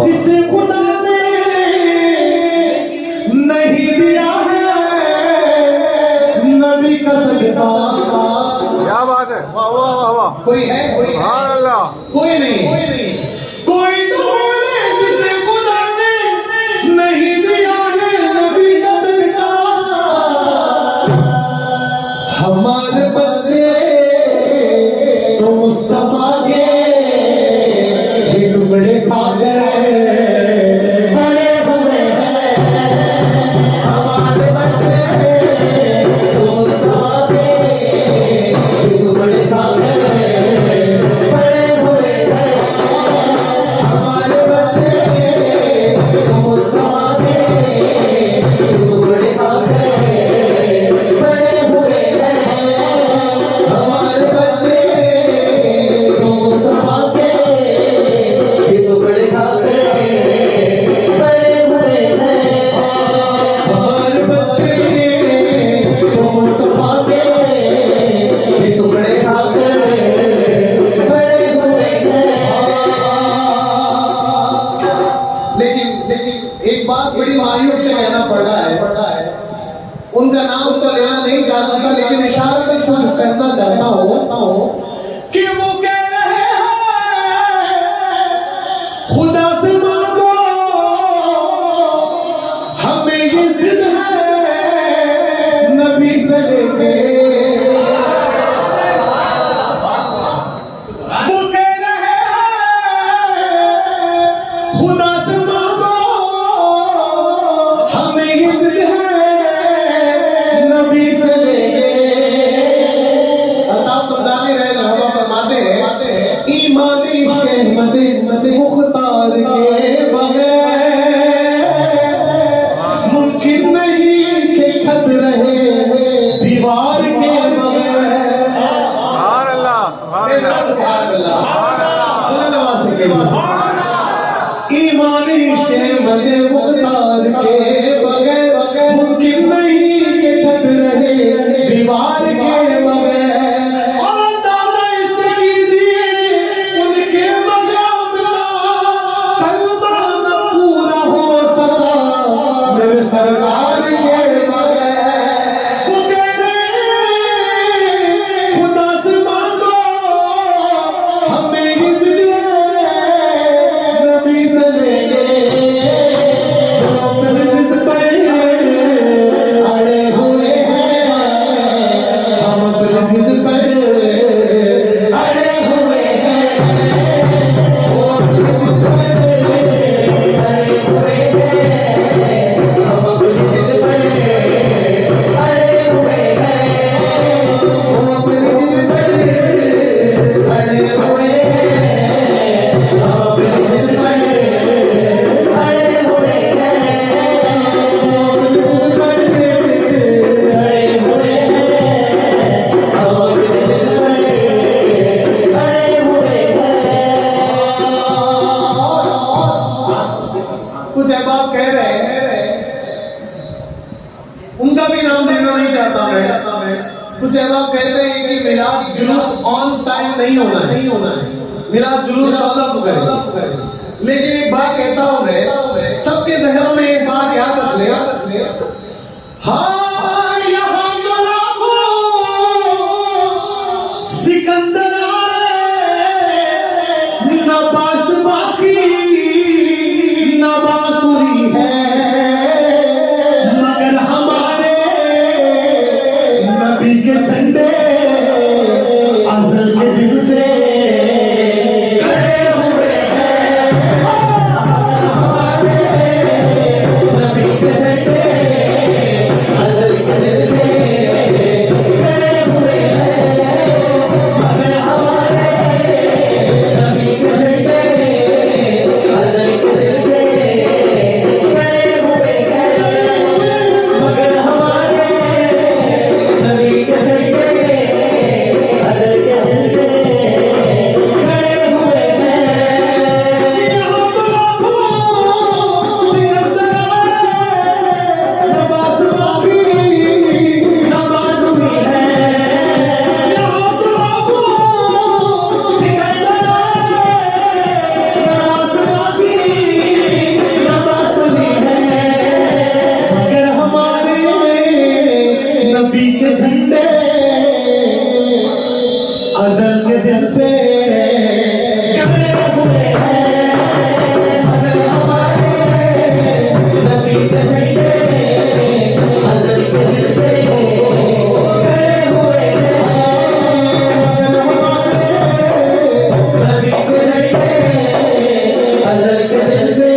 जिसे खुदा ने नहीं दिया है नबी का सजदा। क्या बात है, वाह वाह वाह वाह। कोई है? सुभान अल्लाह। कोई नहीं। कोई तो बोले जिसे खुदा ने नहीं दिया है नबी का सजदा। हमारे बच्चे तो मुस्तफा के टुकड़े खा गए बड़े हुए हैं। हमारे बच्चे तो मुस्तफा के टुकड़े खा गए बड़े हुए हैं। हमारे बच्चे तो मुस्तफा के टुकड़े खा गए बड़े हुए हैं। तो लेना नहीं जानता था, लेकिन इशारे में कुछ कहना चाहता हूँ कि वो कह रहे हैं खुदा से मांगो, हमें ये जिद है नबी से लेके। वो कह रहे हैं खुदा से मांगो, हमें ये जिद है नबी से लेके। अल्लाह समझाने रहे रहमा फरमाते हैं ईमानी अहमद मुख्तार के बगैर मुमकिन नहीं कि छत रहे दीवार के बगैर। सुभान अल्लाह, सुभान अल्लाह, सुभान अल्लाह, सुभान अल्लाह। ईमानी अहमद मुख्तार के बगैर मुमकिन नहीं कि छत रहे दीवार के बगैर। और दादा इससे कीजिए उनके मकाम का कलमा न पूरा हो सका मेरे सरकार के बगैर। वो कह रहे खुदा से मांगो, हमें ये दिल नबी से लेके। अपनी जिद पर अड़े हुए हैं, हम अपनी जिद पर अड़े हुए हैं, वो अपनी जिद पर अड़े हुए हैं, हम अपनी जिद पर अड़े हुए हैं, वो अपनी जिद पर अड़े हुए हैं, हम अपनी जिद पर अड़े हुए कुछ अहबाब कह रहे हैं, उनका भी नाम लेना नहीं चाहता मैं। कुछ अहबाब कहते हैं कि मिलाद जुलूस ऑन टाइम नहीं होना है, मिलाद जुलूस शादा को करें। लेकिन एक बात कहता हूं मैं, सबके जहनों में एक बात याद रख ले, हाँ यहाँ तो लाखों सिकंदर न बास बाकी न बांसुरी है, मगर हमारे नबी के झंडे अज़ल के दिन से खड़े हुए हैं। हमारे नबी के झंडे अज़ल के दिन से खड़े हुए हैं, मगर हमारे नबी के झंडे अज़ल के दिन से खड़े हुए हैं, मगर हमारे नबी के झंडे अज़ल के दिन से खड़े हुए हैं। यहाँ तो लाखों सिकंदर न बात बाकी न बांसुरी है, यहाँ तो लाखों सिकंदर न बात बाकी न बांसुरी है, मगर हमारे नबी के झंडे अज़ल के दिन से खड़े हुए हैं, मगर हमारे नबी के झंडे अज़ल के दिन से खड़े हुए हैं, मगर हमारे नबी के झंडे अज़ल के दिन से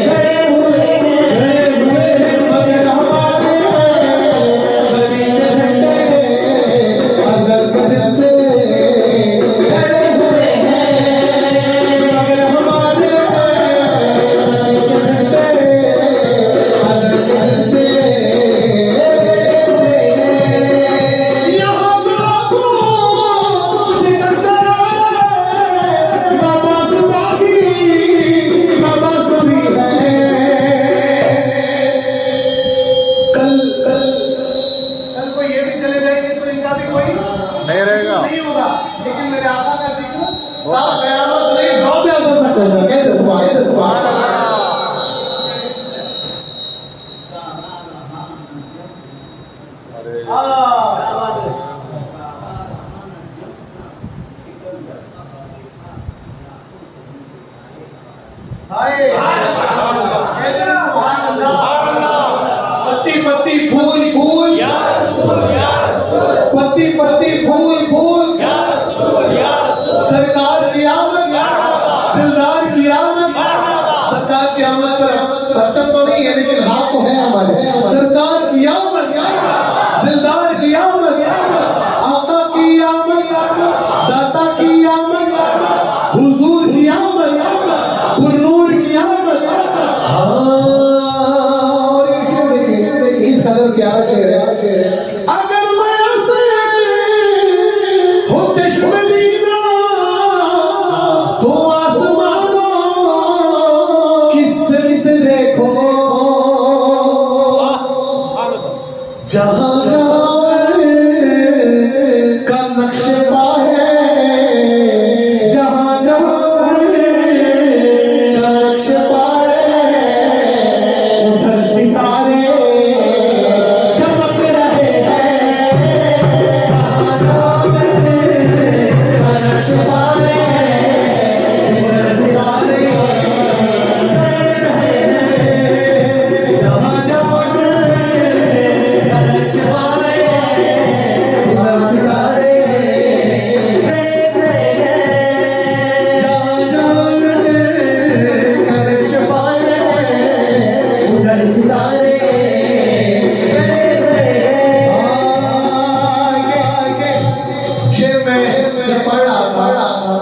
खड़े हुए हैं, मगर हमारे नबी के झंडे अज़ल के दिन से खड़े हुए हैं, मगर हमारे नबी के झंडे अज़ल के दिन से खड़े हुए हैं। यहाँ तो लाखों सिकंदर न बात बाकी न बांसुरी है। कल को ये भी चले जाएंगे तो इनका भी कोई नहीं रहेगा। नहीं होगा, लेकिन मेरे आका का जिक्र होगा। कयामत नहीं बहुत ज्यादा तक होगा। कहते सुभान अल्लाह। पत्ती पत्ती फूल फूल पत्ती पत्ती फूल फूल सरकार की आमद दिलदार की आमद सरकार की आमद पर परचम तो नहीं है लेकिन हाथ तो है हमारे सरकार की आमद दिलदार की आमद आका की आमद दाता की आमद हुजूर की आमद पुरनूर की आमद और ये शेर देखिए इस कदर प्यारा शेर है अगर मैं उसे हो चश्म बीना तो आसमानों किससे से देखो जहां का नक्शा है जहां जहां का नक्शा है उधर सितारे चमक रहे हैं जहां जहां का नक्शा है उधर सितारे जहां जहां का नक्शा है उधर सितारे शेर में जब पढ़ रहा था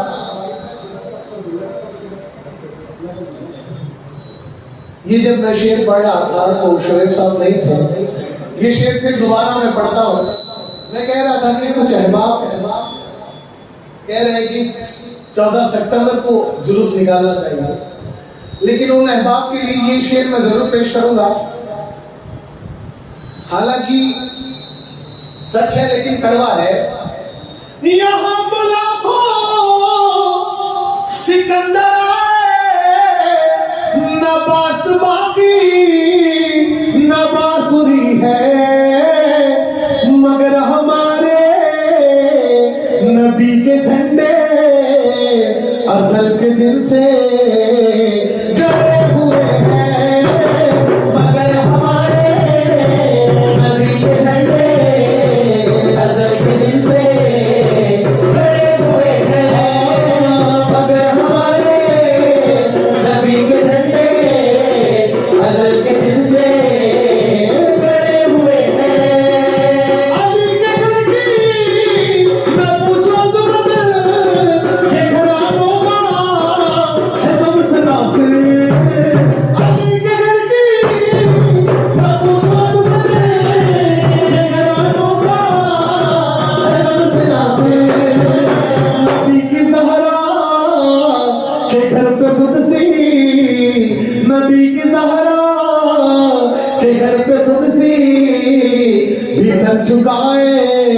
ये जब मैं शेर पढ़ रहा था तो शोएब साहब नहीं थे ये शेर फिर दोबारा मैं पढ़ता हूँ मैं कह रहा था कि कुछ अहबाब कह रहे हैं कि 14 सितंबर को जुलूस निकालना चाहिए लेकिन उन अहबाब के लिए ये शेर मैं जरूर पेश करूंगा हालांकि सच है लेकिन कड़वा है यहाँ तो लाखों सिकंदर आए न बास बाकी न बांसुरी है मगर हमारे नबी के झंडे असल के दिल से गड़े हुए हैं मगर हमारे नबी के झंडे असल के दिल से गड़े हुए हैं मगर हमारे नबी के झंडे असल के दिल से गड़े हुए हैं अली के घर की न पूछो जुमरत ये घरानों का है सबसे नासिर अली के घर की न पूछो जुमरत ये घरानों का है सबसे नासिर नबी की ज़हरा के घर पे खुदसी नबी की ज़हरा के घर पे खुदसी भी सर झुकाए